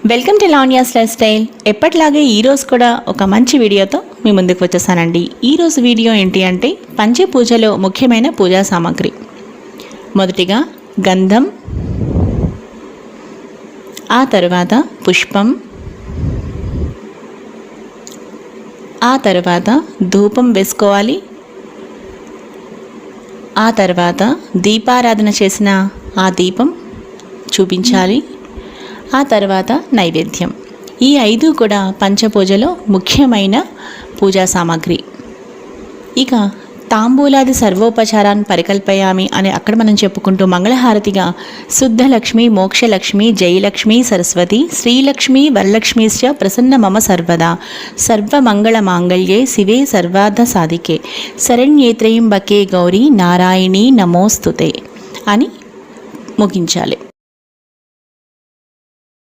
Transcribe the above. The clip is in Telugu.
Welcome to Lavanya's life style. ఎప్పటిలాగే ఈరోజు కూడా ఒక మంచి వీడియోతో మీ ముందుకు వచ్చేసానండి. ఈరోజు వీడియో ఏంటి అంటే పంచపూజలో ముఖ్యమైన పూజా సామాగ్రి. మొదటిగా గంధం, ఆ తర్వాత పుష్పం, ఆ తర్వాత ధూపం వేసుకోవాలి, ఆ తర్వాత దీపారాధన చేసిన ఆ దీపం చూపించాలి, ఆ తర్వాత నైవేద్యం. ఈ 5 కూడా పంచపూజలో ముఖ్యమైన పూజా సామాగ్రి. ఇక తాంబూలాది సర్వోపచారాన్ని పరికల్పయామి అని అక్కడ మనం చెప్పుకుంటూ మంగళహారతిగా శుద్ధలక్ష్మి, మోక్షలక్ష్మి, జయలక్ష్మి, సరస్వతి, శ్రీలక్ష్మి, వరలక్ష్మీశ్చ ప్రసన్న మమ సర్వదా, సర్వమంగళ మాంగళ్యే శివే సర్వార్థ సాధికే, శరణ్యేత్రయంబకే గౌరీ నారాయణీ నమోస్తుతే అని ముగించాలి.